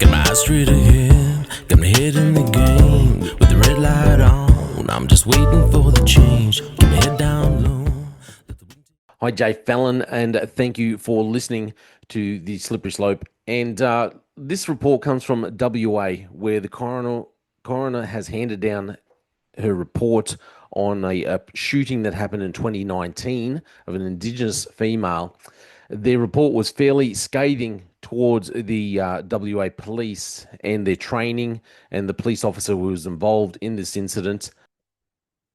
Got my eyes straight ahead, got my head in the game. With the red light on, I'm just waiting for the change. Keep my head down low. Hi, Jay Fallon, and thank you for listening to the Slippery Slope. And this report comes from WA, where the coroner has handed down her report on a shooting that happened in 2019 of an Indigenous female. Their report was fairly scathing towards the WA police and their training and the police officer who was involved in this incident.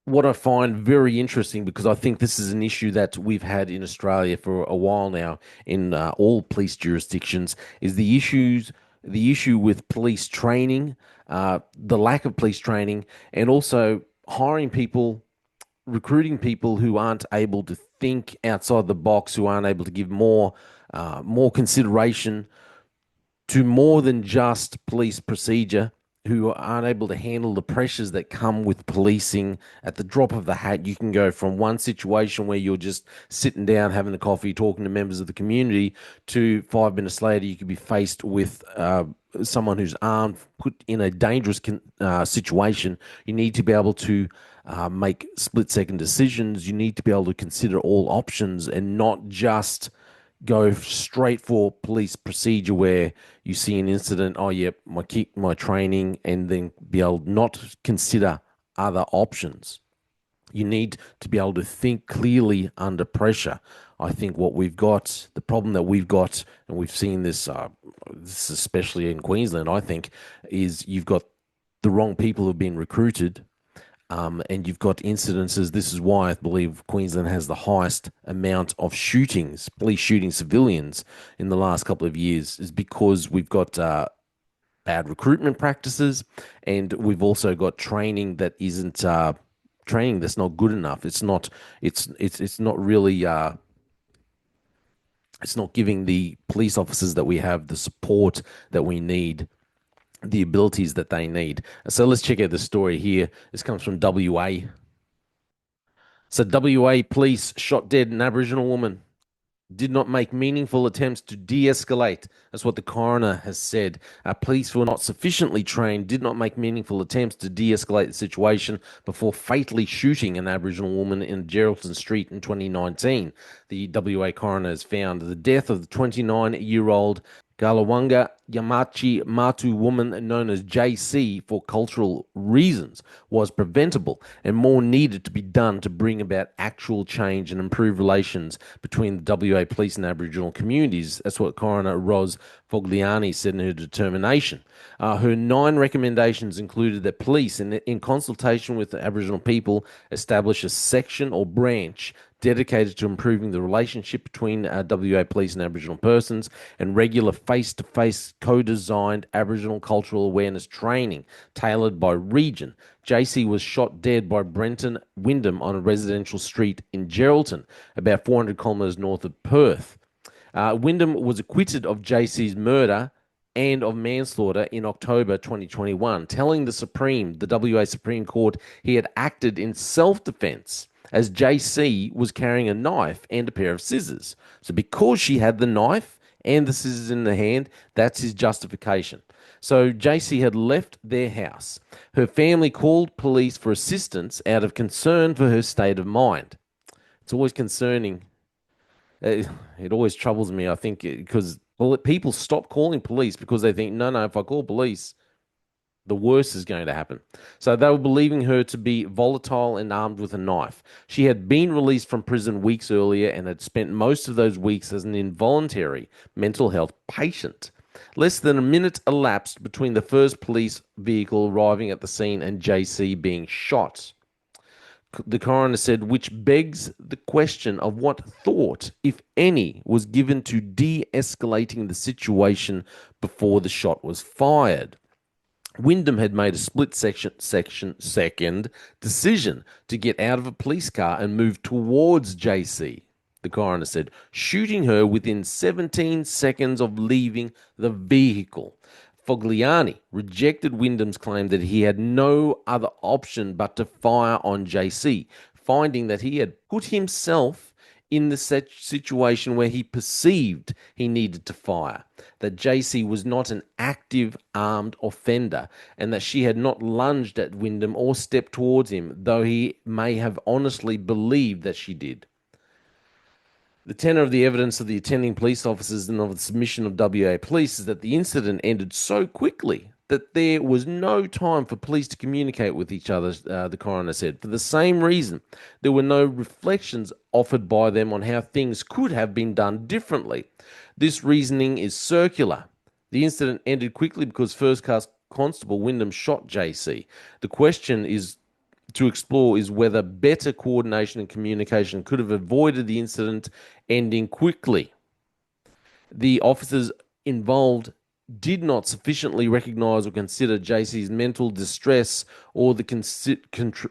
What I find very interesting, because I think this is an issue that we've had in Australia for a while now in all police jurisdictions, is the issue with police training, the lack of police training, and also hiring people, recruiting people who aren't able to think outside the box, who aren't able to give more consideration to more than just police procedure, who aren't able to handle the pressures that come with policing. At the drop of the hat, you can go from one situation where you're just sitting down, having a coffee, talking to members of the community, to 5 minutes later, you could be faced with someone who's armed, put in a dangerous situation. You need to be able to make split-second decisions. You need to be able to consider all options and not just go straight for police procedure where you see an incident, oh, yep, my training, and then be able not to consider other options. You need to be able to think clearly under pressure. I think what we've got, the problem that we've got, and we've seen this especially in Queensland, I think, is you've got the wrong people who've been recruited. And you've got incidences. This is why I believe Queensland has the highest amount of shootings, police shooting civilians in the last couple of years, is because we've got bad recruitment practices, and we've also got training that isn't training that's not good enough. It's not. It's not really. It's not giving the police officers that we have the support that we need, the abilities that they need. So let's check out the story here. This comes from WA. So WA police shot dead an Aboriginal woman. Did not make meaningful attempts to de-escalate. That's what the coroner has said. Police were not sufficiently trained, did not make meaningful attempts to de-escalate the situation before fatally shooting an Aboriginal woman in Geraldton Street in 2019. The WA coroner has found the death of the 29-year-old Ngarlawangga Yamatji Martu woman, known as JC for cultural reasons, was preventable, and more needed to be done to bring about actual change and improve relations between the WA police and Aboriginal communities. That's what Coroner Ros Fogliani said in her determination. Her 9 recommendations included that police, in consultation with the Aboriginal people, establish a section or branch dedicated to improving the relationship between WA police and Aboriginal persons, and regular face-to-face co-designed Aboriginal cultural awareness training tailored by region. JC was shot dead by Brenton Wyndham on a residential street in Geraldton, about 400 kilometres north of Perth. Wyndham was acquitted of JC's murder and of manslaughter in October 2021, telling the WA Supreme Court he had acted in self-defence, as JC was carrying a knife and a pair of scissors. So because she had the knife and the scissors in the hand, that's his justification. So JC had left their house. Her family called police for assistance out of concern for her state of mind. It's always concerning. It always troubles me, I think, because people stop calling police because they think, no, if I call police, the worst is going to happen. So they were believing her to be volatile and armed with a knife. She had been released from prison weeks earlier and had spent most of those weeks as an involuntary mental health patient. Less than a minute elapsed between the first police vehicle arriving at the scene and JC being shot. The coroner said, which begs the question of what thought, if any, was given to de-escalating the situation before the shot was fired. Wyndham had made a split-second decision to get out of a police car and move towards JC, the coroner said, shooting her within 17 seconds of leaving the vehicle. Fogliani rejected Wyndham's claim that he had no other option but to fire on JC, finding that he had put himself in the situation where he perceived he needed to fire. that JC was not an active armed offender and that she had not lunged at Wyndham or stepped towards him, though he may have honestly believed that she did. The tenor of the evidence of the attending police officers and of the submission of WA Police is that the incident ended so quickly that there was no time for police to communicate with each other, the coroner said. For the same reason, there were no reflections offered by them on how things could have been done differently. This reasoning is circular. The incident ended quickly because First Class Constable Wyndham shot JC. The question is to explore is whether better coordination and communication could have avoided the incident ending quickly. The officers involved did not sufficiently recognize or consider JC's mental distress or the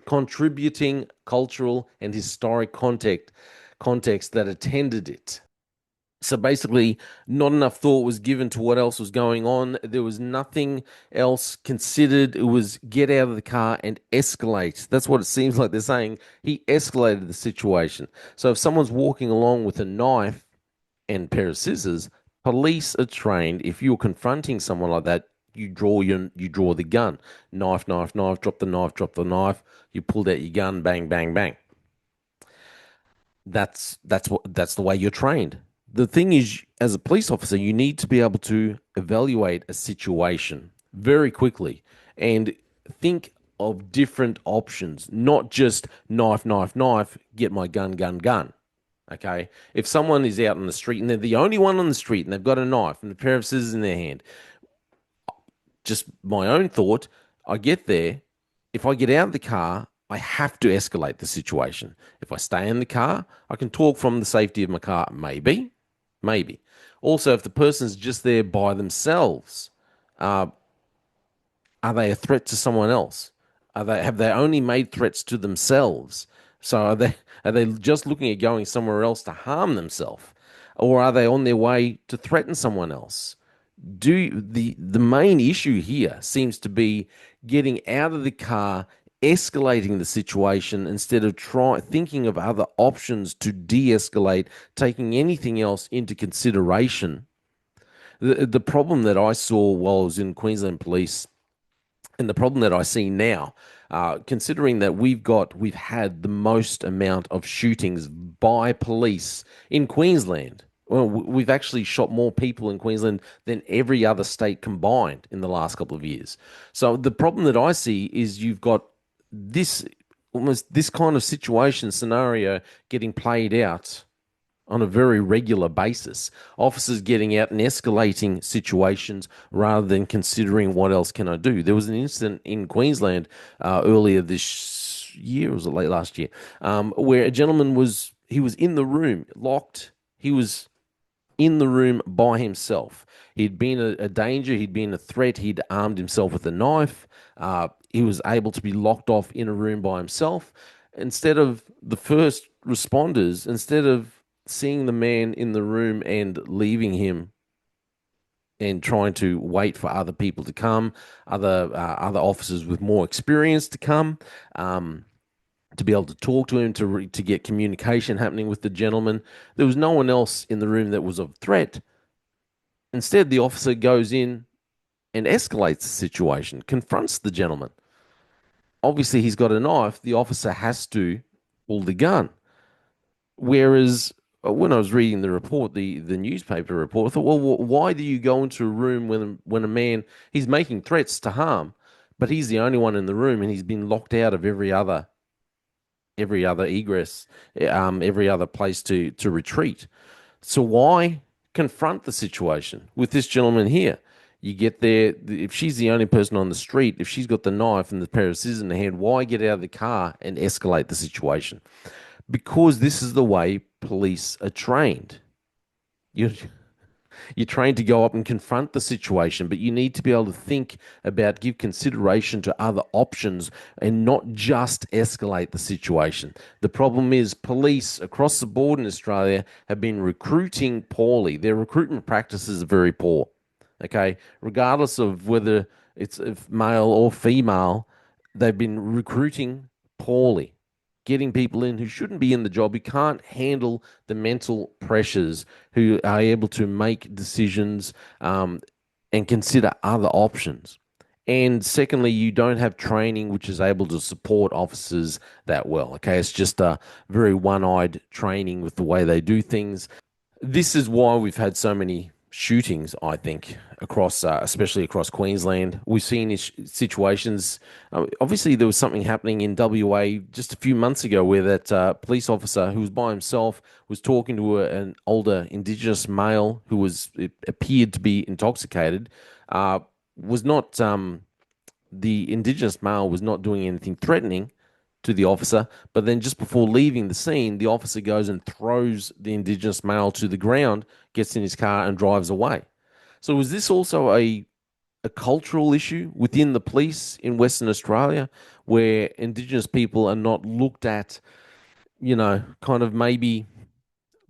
contributing cultural and historic context that attended it. So basically, not enough thought was given to what else was going on. There was nothing else considered. It was get out of the car and escalate. That's what it seems like they're saying. He escalated the situation. So if someone's walking along with a knife and pair of scissors, police are trained. If you're confronting someone like that, you draw the gun. Knife, knife, knife, drop the knife, drop the knife. You pulled out your gun, bang, bang, bang. That's the way you're trained. The thing is, as a police officer, you need to be able to evaluate a situation very quickly and think of different options, not just knife, knife, knife, get my gun, gun, gun. Okay. If someone is out on the street and they're the only one on the street and they've got a knife and a pair of scissors in their hand, just my own thought, I get there. If I get out of the car, I have to escalate the situation. If I stay in the car, I can talk from the safety of my car. Maybe. Also, if the person's just there by themselves, are they a threat to someone else? Have they only made threats to themselves? So are they just looking at going somewhere else to harm themselves, or are they on their way to threaten someone else? The main issue here seems to be getting out of the car, escalating the situation instead of thinking of other options to de-escalate, taking anything else into consideration. The problem that I saw while I was in Queensland Police, and the problem that I see now, considering that we've had the most amount of shootings by police in Queensland. Well, we've actually shot more people in Queensland than every other state combined in the last couple of years. So the problem that I see is you've got this kind of situation scenario getting played out on a very regular basis. Officers getting out and escalating situations rather than considering what else can I do. There was an incident in Queensland earlier this year, or was it late last year, where a gentleman was in the room, locked. He was in the room by himself. He'd been a danger. He'd been a threat. He'd armed himself with a knife. He was able to be locked off in a room by himself. Instead of the first responders, instead of seeing the man in the room and leaving him and trying to wait for other people to come, other officers with more experience to come, to be able to talk to him, to get communication happening with the gentleman. There was no one else in the room that was of threat. Instead, the officer goes in and escalates the situation, confronts the gentleman. Obviously, he's got a knife. The officer has to pull the gun. Whereas when I was reading the report, the newspaper report, I thought, well, why do you go into a room when a man, he's making threats to harm, but he's the only one in the room and he's been locked out of every other egress, every other place to retreat. So why confront the situation with this gentleman here? You get there, if she's the only person on the street, if she's got the knife and the pair of scissors in her hand, why get out of the car and escalate the situation? Because this is the way police are trained. You're trained to go up and confront the situation, but you need to be able to give consideration to other options and not just escalate the situation. The problem is police across the board in Australia have been recruiting poorly. Their recruitment practices are very poor. Okay, regardless of whether it's male or female, they've been recruiting poorly. getting people in who shouldn't be in the job, who can't handle the mental pressures, who are able to make decisions and consider other options. And secondly, you don't have training which is able to support officers that well. Okay, it's just a very one-eyed training with the way they do things. This is why we've had so many shootings, I think, across, especially across Queensland. We've seen situations. Obviously, there was something happening in WA just a few months ago where that police officer who was by himself was talking to an older Indigenous male who appeared to be intoxicated. Was not The Indigenous male was not doing anything threatening to the officer, but then just before leaving the scene, the officer goes and throws the Indigenous male to the ground, gets in his car, and drives away. So, was this also a cultural issue within the police in Western Australia where Indigenous people are not looked at, kind of maybe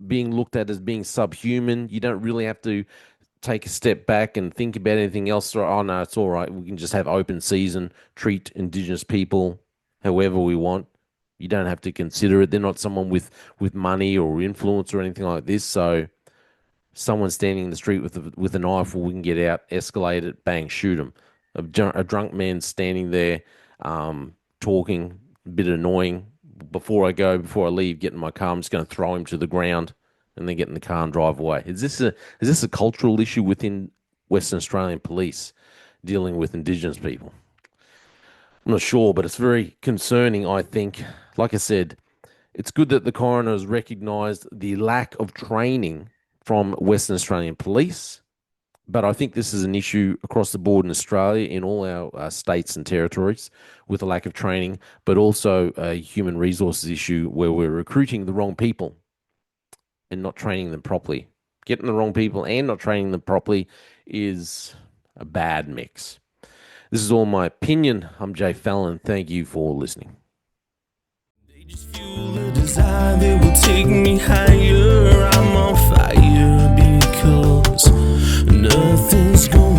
being looked at as being subhuman? You don't really have to take a step back and think about anything else. Or, oh no, it's all right. We can just have open season, treat Indigenous people however we want. You don't have to consider it. They're not someone with money or influence or anything like this. So someone standing in the street with a knife, well, we can get out, escalate it, bang, shoot them. A drunk man standing there, talking, a bit annoying. Before I leave, get in my car, I'm just going to throw him to the ground and then get in the car and drive away. Is this a cultural issue within Western Australian police dealing with Indigenous people? I'm not sure, but it's very concerning, I think. Like I said, it's good that the coroner has recognised the lack of training from Western Australian police, but I think this is an issue across the board in Australia, in all our states and territories, with a lack of training, but also a human resources issue where we're recruiting the wrong people and not training them properly. Getting the wrong people and not training them properly is a bad mix. This is all my opinion. I'm Jay Fallon. Thank you for listening. They just fuel a desire that will take me higher. I'm on fire because nothing's going